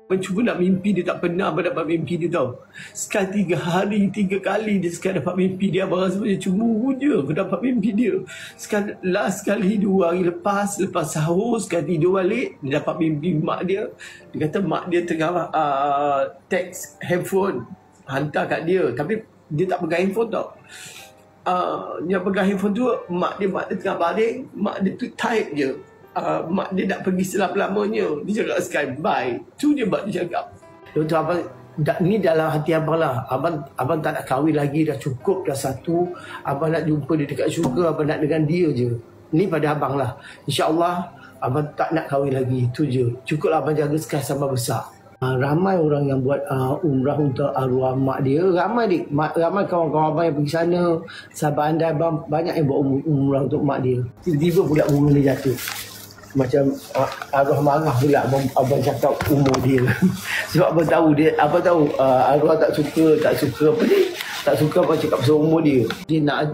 Cuba nak mimpi, dia tak pernah dapat mimpi dia tahu. Sekali 3 hari, 3 kali dia sekali dapat mimpi dia. Abang rasa macam cemburu je aku dapat mimpi dia. Last sekali 2 hari lepas sahur, sekali tidur balik, dia dapat mimpi mak dia. Dia kata mak dia tengah text handphone, hantar kat dia. Tapi dia tak pegang handphone tau. Dia pegang handphone tu, mak dia tengah baring, mak dia tu type je. Mak dia nak pergi selama-lamanya. Dia cakap sekali bye. Tu je mak dia cakap. Betul abang, ni dalam hati abang lah. Abang tak nak kahwin lagi, dah cukup dah satu. Abang nak jumpa dia dekat syurga, abang nak dengan dia je. Ni pada abang lah. InsyaAllah abang tak nak kahwin lagi. Itu je. Cukuplah abang jaga sekali sampai besar. Ramai orang yang buat umrah untuk arwah mak dia. Ramai kawan-kawan abang yang pergi sana. Sahabat anda abang banyak yang buat umrah untuk mak dia. Tiba-tiba pula bunga dia jatuh. Macam arwah marah pula abang cakap umur dia. Sebab abang tahu arwah tak suka apa ni, tak suka abang cakap pasal umur dia.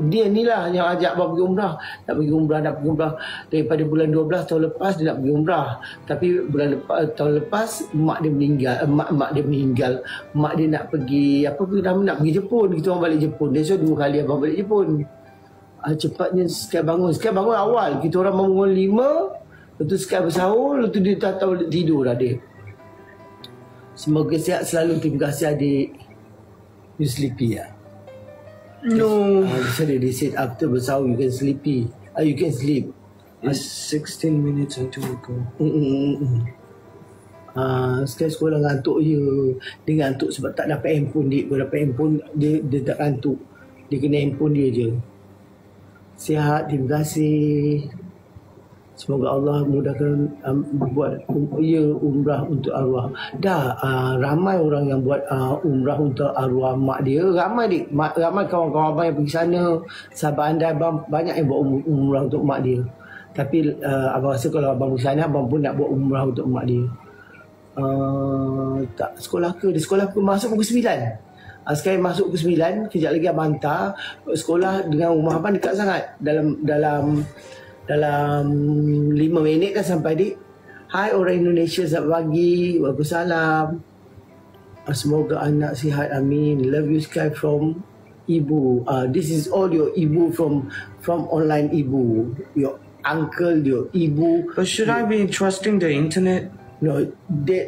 Dia ni lah yang ajak abang pergi umrah. Nak pergi umrah daripada bulan 12 tahun lepas dia nak pergi umrah. Tapi tahun lepas mak dia meninggal. Mak dia nak pergi nak pergi Jepun. Kita orang balik Jepun. Dia so 2 kali abang balik Jepun. Cepatnya sekali bangun awal. Kita orang bangun 5. Lepas tu sekali bersahur, lepas tu dia tak tahu tidur adik. Semoga sihat selalu. Terima kasih adik. You sleepy lah? No. Sorry, they said after bersahur you can sleepy. You can sleep. It's 16 minutes until we go. Sekali sekolah ngantuk je. Dia ngantuk sebab tak dapat handphone dia. Kalau dapat handphone, dia tak ngantuk. Dia kena handphone dia je. Sihat, terima kasih. Semoga Allah mudahkan buat umrah untuk arwah. Ramai orang yang buat umrah untuk arwah mak dia. Ramai kawan-kawan abang yang pergi sana. Sahabat anda abang banyak yang buat umrah untuk mak dia. Tapi abang rasa kalau abang pergi sana, abang pun nak buat umrah untuk mak dia. Dia sekolah ke masuk pukul 9. Sekali masuk pukul 9, kejap lagi abang hantar. Sekolah dengan rumah abang dekat sangat. Dalam 5 minit kan sampai dik. Hai orang Indonesia, selamat pagi. Waalaikumsalam. Semoga anak sihat, amin. Love you Sky from Ibu. This is all your Ibu from online Ibu. Your uncle, your Ibu. But should I be trusting the internet? No, they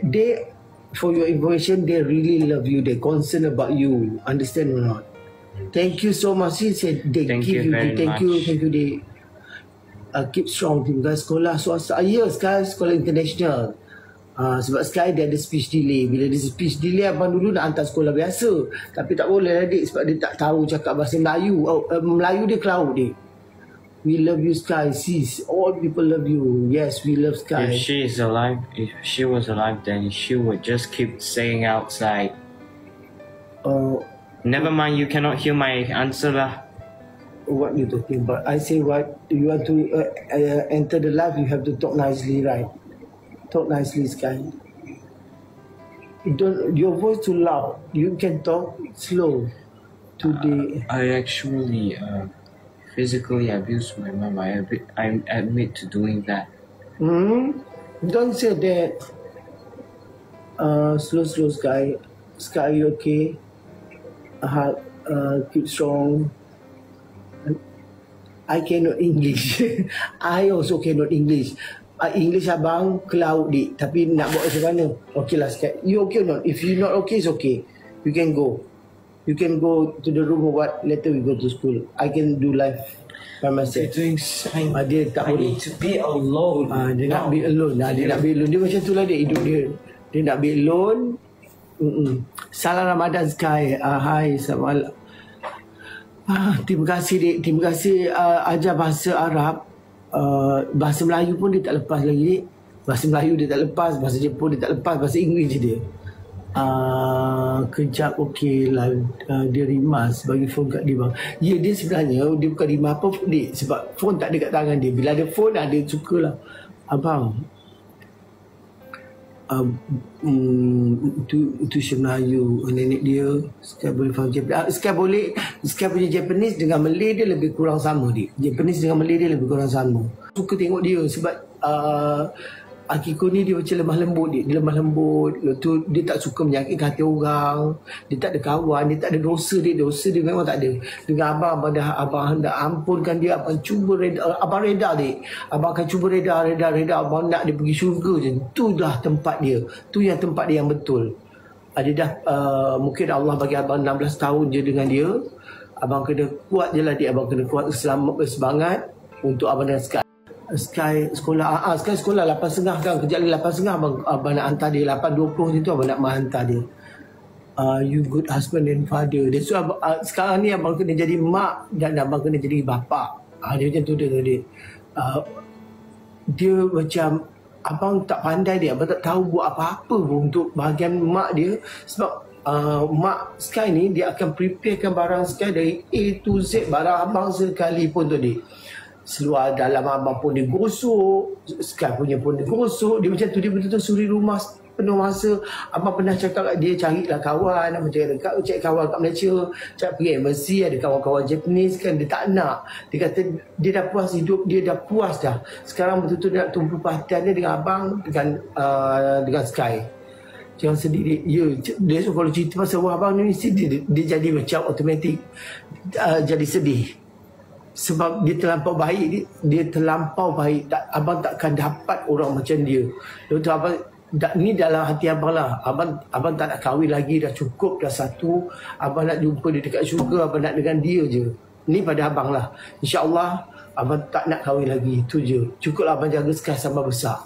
for your information, they really love you. They're concerned about you. Understand or not? Thank you so much. He said they Thank give you you. very Thank much. you. They keep strong. Tinggal sekolah swasta. Sekarang sekolah international. Sebab sekarang dia ada speech delay. Bila dia speech delay, abang dulu nak hantar sekolah biasa. Tapi tak boleh adik sebab dia tak tahu cakap bahasa Melayu. Melayu dia Cloud dik. We love you Sky, sis. All people love you. Yes, we love Sky. If she was alive, then she would just keep saying outside. Never mind, you cannot hear my answer lah. What you talking about? I say what you want to enter the life, you have to talk nicely, right? Talk nicely, Sky. Your voice too loud. You can talk slow. Today, I actually physically abused my mom. I admit to doing that. Don't say that. Slow, Sky. Sky, you okay? Keep strong. I cannot English. I also cannot English. English abang Cloud dik. Tapi nak buat macam mana? Okay lah Sky. You okay or not? If you not okay, it's okay. You can go. You can go to the room or what. Later we go to school. I can do live by myself. Doing sign. Dia tak boleh. need to be alone. Dia nak be alone. Dia nak be alone. Dia macam tu lah dia hidup dia. Dia nak be alone. Salam Ramadan Sky. Hai, selamat. Terima kasih dik. Terima kasih ajar bahasa Arab. Bahasa Melayu pun dia tak lepas lagi dik. Bahasa Melayu dia tak lepas. Bahasa Jepun dia tak lepas. Bahasa Inggeris je dia. Kejap okey lah. Dia rimas bagi phone kat dia bang. Ya, dia sebenarnya dia bukan rimas apa dik. Sebab phone tak ada kat tangan dia. Bila ada phone dia suka lah. Abang, itu Melayu nenek dia. Sekarang boleh faham Japanese. Sekarang punya Japanese dengan Malay dia lebih kurang sama dik. Japanese dengan Malay dia lebih kurang sama. Suka tengok dia sebab Akiko ni dia macam lemah lembut dia lemah lembut. Lepas tu dia tak suka menyakitkan hati orang. Dia tak ada kawan, dia tak ada dosa dia memang tak ada. Dengan abang dah ampunkan dia, abang cuba reda, abang reda dik. Abang akan cuba reda abang nak dia pergi syurga je. Itulah tempat dia. Tu yang tempat dia yang betul. Dia dah mungkin Allah bagi abang 16 tahun je dengan dia. Abang kena kuat je lah dik. Abang kena kuat semangat untuk abang dan Sky sekolah. Sky sekolah 8.30 kan. Kejap lagi 8.30 abang nak hantar dia. 8.20 macam tu abang nak hantar dia. You good husband and father. That's why sekarang ni abang kena jadi mak dan abang kena jadi bapa. Dia macam tu dia. Dia macam abang tak pandai dia. Abang tak tahu buat apa-apa pun untuk bahagian mak dia. Sebab mak Sky ni dia akan preparekan barang Sky dari A to Z. Barang abang sekali pun tu dia. Seluar dalam abang pun dia gosok, Sky punya pun dia gosok. Dia macam tu, dia betul-betul suri rumah penuh masa. Abang pernah cakap kat dia, carilah kawan. Abang cari kawan kat Malaysia, cari pergi embassy, ada kawan-kawan Japanese kan. Dia tak nak. Dia kata dia dah puas hidup, dia dah puas dah. Sekarang betul-betul nak tumpu perhatian dia dengan abang, dengan Sky. Jangan sedih dia. Dia kalau cerita pasal abang ni mesti dia jadi macam automatik jadi sedih. Sebab dia terlampau baik. Dia terlampau baik. Abang takkan dapat orang macam dia. Lepas tu abang, ni dalam hati abang lah. Abang tak nak kahwin lagi. Dah cukup, dah satu. Abang nak jumpa dia dekat syurga. Abang nak dengan dia je. Ni pada abang lah. InsyaAllah abang tak nak kahwin lagi. Itu je. Cukuplah abang jaga Sky sampai besar.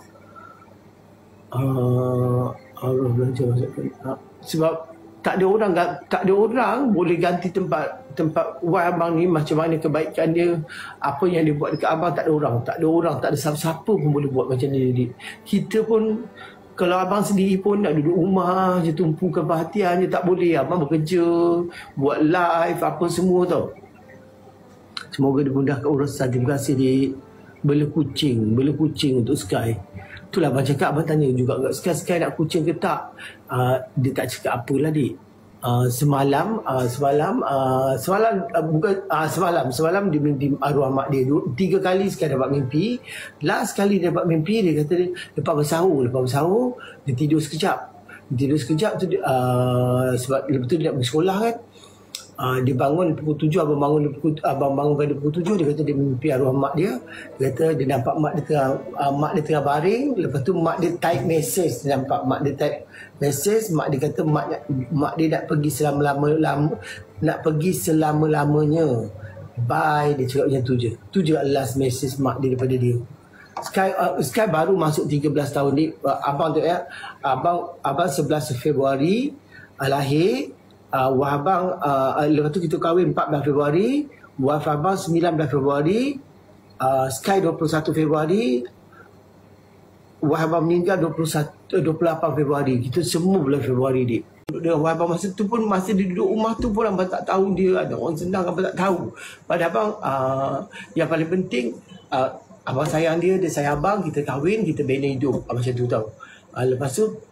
Allah belajar. Sebab tak ada orang boleh ganti tempat wife abang ni macam mana kebaikan dia, apa yang dia buat dekat abang. Tak ada orang, tak ada siapa-siapa pun boleh buat macam ni. Kita pun kalau abang sendiri pun nak duduk rumah je tumpukan perhatian je, tak boleh. Abang bekerja, buat live apa semua tau. Semoga dimudahkan urusan. Terima kasih dik. Bela kucing untuk Sky. Itulah abang cakap. Abang tanya juga kat Sky nak kucing ke tak. Dia tak cakap apalah dik. Semalam dia mimpi arwah mak dia 3 kali Sky dapat mimpi. Last kali dia dapat mimpi, dia kata dia lepas bersahur dia tidur sekejap tu sebab lepas tu dia nak pergi sekolah kan. Dia bangun pukul 7. Abang bangun pada pukul 7. Dia kata dia mimpi arwah mak dia. Dia kata dia nampak mak dia tengah baring. Lepas tu mak dia type message. Dia nampak mak dia type message. Mak dia kata mak dia nak pergi selama-lamanya. Bye. Dia cakap macam tu je. Tu je last message mak dia daripada dia. Sky baru masuk 13 tahun ni. Abang tu ya. Abang 11 Februari lahir. Wife abang lepas tu kita kahwin 14 Februari. Wife abang 19 Februari. Sky 21 Februari. Wife abang meninggal 28 Februari. Kita semua bulan Februari dik. Dengan wife abang masa tu pun, masa dia duduk rumah tu pun abang tak tahu dia ada orang senang, abang tak tahu. Pada abang yang paling penting abang sayang dia sayang abang. Kita kahwin, kita bina hidup macam tu tau. Lepas tu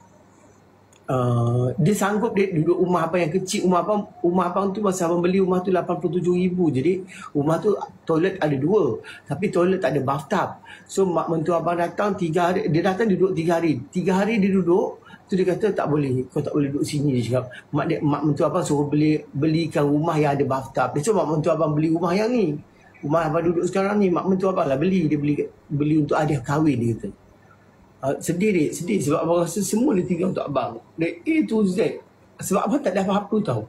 dia sanggup dia duduk rumah abang yang kecil. Rumah abang tu masa abang beli rumah tu 87,000. Jadi rumah tu toilet ada 2, tapi toilet tak ada bathtub. So mak mentua abang datang 3 hari. Dia datang duduk 3 hari. 3 hari dia duduk. Tu dia kata tak boleh, kau tak boleh duduk sini. Dia cakap mak mentua abang suruh belikan rumah yang ada bathtub. Dia suruh mak mentua abang beli rumah yang ni. Rumah abang duduk sekarang ni mak mentua abang lah beli. Dia beli untuk hadiah kahwin dia kata. Sedih sebab abang rasa semua dia tinggal untuk abang dari A to Z. Sebab abang tak ada apa-apa tau.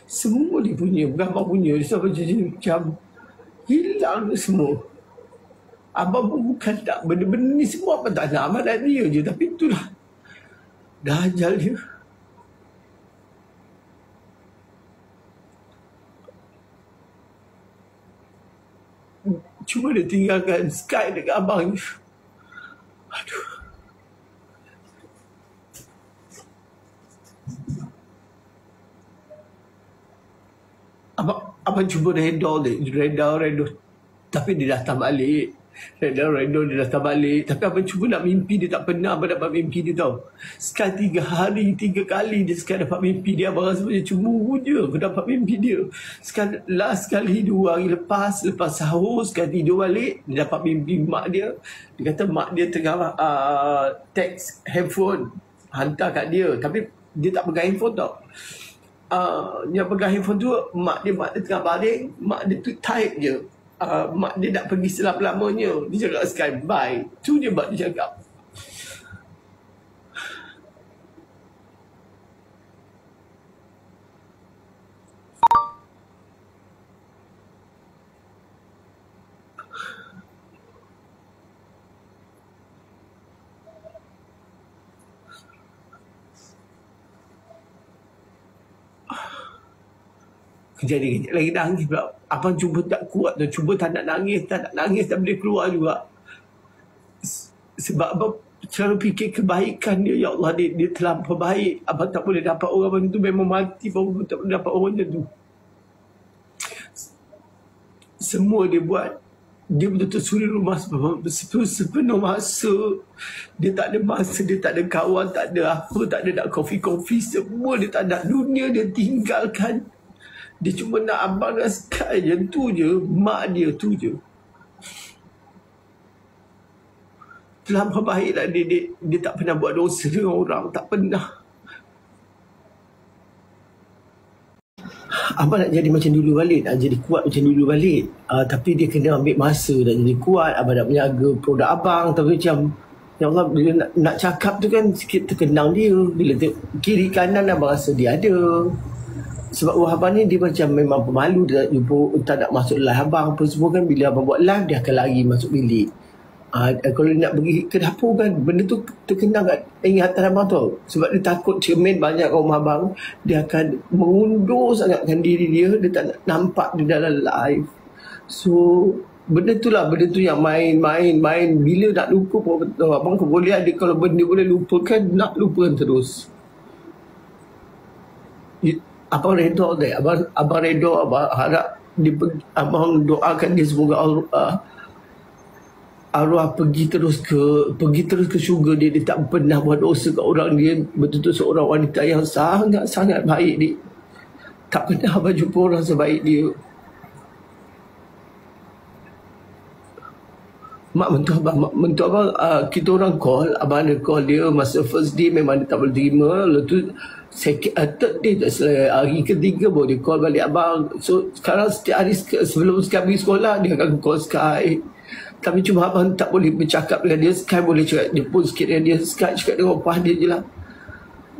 Semua dia punya, bukan abang punya. Dia sampai macam hilang semua. Abang pun bukan tak benda-benda ni semua abang tak nak. Abang nak dia je. Tapi itulah dah ajal dia. Cuma dia tinggalkan Sky dekat abang. Aduh. Abang cuba redor. Tapi dia datang balik. Redor dia datang balik. Tapi abang cuba nak mimpi dia, tak pernah abang dapat mimpi dia tau. Sekali 3 hari, 3 kali dia sekali dapat mimpi dia. Abang rasa macam cemburu je aku dapat mimpi dia. Last sekali 2 hari lepas sahur, sekali tidur balik, dia dapat mimpi mak dia. Dia kata mak dia tengah text handphone, hantar kat dia. Tapi dia tak pegang handphone tau. Yang pegang handphone tu mak dia tengah baring, mak dia tu type je. Mak dia nak pergi selama-lamanya. Dia cakap sekali bye. Tu je mak dia cakap. Kejadian lagi nangis pula. Abang cuba tak kuat tu. Cuba tak nak nangis. Tak boleh keluar juga. Sebab abang selalu fikir kebaikan dia. Ya Allah, dia terlampau baik. Abang tak boleh dapat orang macam tu. Memang mati pun tak boleh dapat orang macam tu. Semua dia buat. Dia betul-betul suri rumah sepenuh masa. Dia tak ada masa. Dia tak ada kawan. Tak ada apa. Tak ada nak kopi-kopi. Semua dia tak nak. Dunia dia tinggalkan. Dia cuma nak abang dan Sky je. Tu je. Mak dia tu je. Terlampau baiklah dia tak pernah buat dosa dengan orang. Tak pernah. Abang nak jadi macam dulu balik. Nak jadi kuat macam dulu balik. Tapi dia kena ambil masa nak jadi kuat. Abang nak menjaga produk abang. Tapi macam ya Allah, bila nak cakap tu kan sikit terkenang dia. Bila kiri kanan abang rasa dia ada. Sebab abang ni dia macam memang pemalu. Dia tak nak masuk live abang apa semua kan. Bila abang buat live dia akan lari masuk bilik. Kalau dia nak pergi ke dapur kan, benda tu terkenang kat ingatan abang tu. Sebab dia takut cermin banyak kat rumah abang. Dia akan mengundur sangatkan diri dia. Dia tak nak nampak di dalam live. So benda tu yang main. Bila nak lupa abang kau boleh ada. Kalau benda boleh lupakan, nak lupakan terus. Abang redor dia. Abang redor, abang harap abang doakan dia semoga arwah pergi terus ke syurga dia. Dia tak pernah buat dosa kat orang. Dia betul-betul seorang wanita yang sangat baik dia. Tak pernah abang jumpa orang sebaik dia. Mak mentua abang, kita orang call, abang ada call dia masa first day memang dia tak boleh terima. Lepas tu third day hari ketiga baru dia call balik abang. So sekarang setiap hari sebelum Sky pergi sekolah dia akan call Sky. Tapi cuma abang tak boleh bercakap dengan dia. Sky boleh cakap, dia pun sikit dengan dia. Sky cakap dengan opah dia je lah.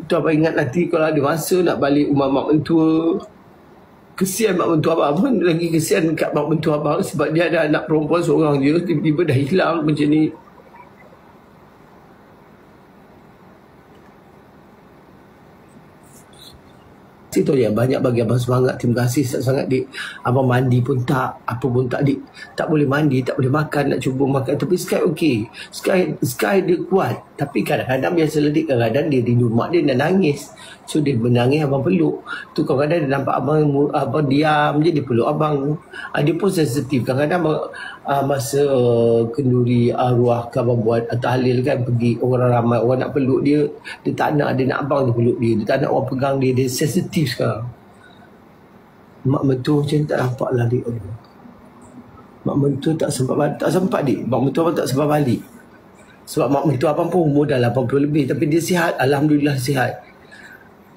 Tu abang ingat nanti kalau ada masa nak balik rumah mak mentua. Kesian mak mentua abang. Abang lagi kesian kat mak mentua abang. Sebab dia ada anak perempuan seorang je. Tiba-tiba dah hilang macam ni. Itu yang banyak bagi abang semangat. Terima kasih sangat dik. Abang mandi pun tak, apa pun tak dik. Tak boleh mandi, tak boleh makan, nak cuba makan. Tapi Sky okey. Sky dia kuat. Tapi kadang-kadang biasalah dik, kadang-kadang dia tidur mak dia nak nangis. So dia menangis, abang peluk. Tu kadang-kadang dia nampak abang diam je, dia peluk abang. Dia pun sensitif. Kadang-kadang masa kenduri arwah ke abang buat tahlil kan, pergi orang ramai, orang nak peluk dia. Dia tak nak, dia nak abang dia peluk dia. Dia tak nak orang pegang dia. Dia sensitif sekarang. Mak mentua macam tak nampak lah dik. Mak mentua tak sempat dik. Mak mentua abang tak sempat balik. Sebab mak mentua abang pun umur dah 80 lebih. Tapi dia sihat. Alhamdulillah sihat.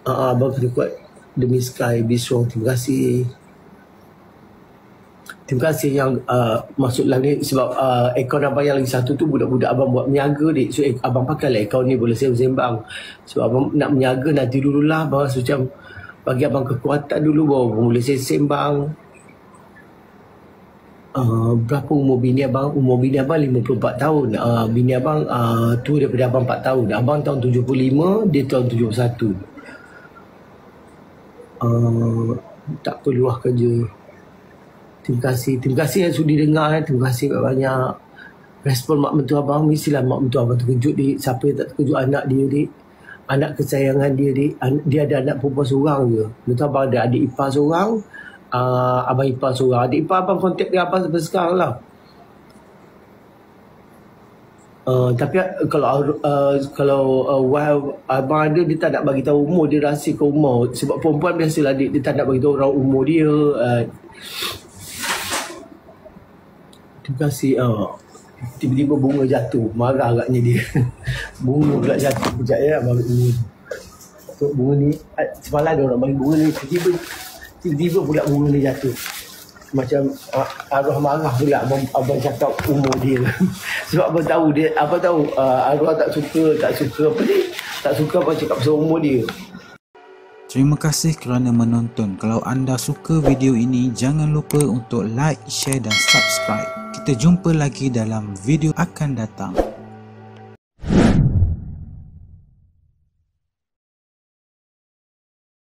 Abang kena kuat demi Sky. Be strong. Terima kasih. Terima kasih yang masuk live ni. Sebab akaun abang yang lagi satu tu budak-budak abang buat menyaga dik. So abang pakai lah akaun ni, boleh sembang. So abang nak menyaga nanti dululah. Abang rasa macam bagi abang kekuatan dulu baru boleh sembang. Berapa umur bini abang? Umur bini abang 54 tahun. Bini abang tu daripada abang 4 tahun. Abang tahun 75, dia tahun 71. Tak perlu lah kerja. Terima kasih yang sudi dengar. Terima kasih banyak. Respon mak mentua abang, mestilah mak mentua abang terkejut dik. Siapa yang tak terkejut? Anak dia dik. Anak kesayangan dia dik. Dia ada anak perempuan seorang je. Mentua abang ada adik ipar seorang, abang ipar seorang. Adik ipar abang kontak dengan abang sampai sekarang lah. Tapi kalau while abang ada, dia tak nak bagi tahu umur, dia rahsiakan umur. Sebab perempuan biasalah dia tak nak bagi tahu orang umur dia. Terima kasih. Tiba-tiba bunga jatuh, marah agaknya dia. Bunga pula jatuh sekejap ya, baru bunga ni semalam ada orang bagi bunga ni, tiba-tiba pula bunga ni jatuh. Macam arwah marah pula abang cakap umur dia. Sebab abang tahu arwah tak suka apa ni, tak suka abang cakap pasal umur dia. Terima kasih kerana menonton. Kalau anda suka video ini, jangan lupa untuk like, share dan subscribe. Kita jumpa lagi dalam video akan datang.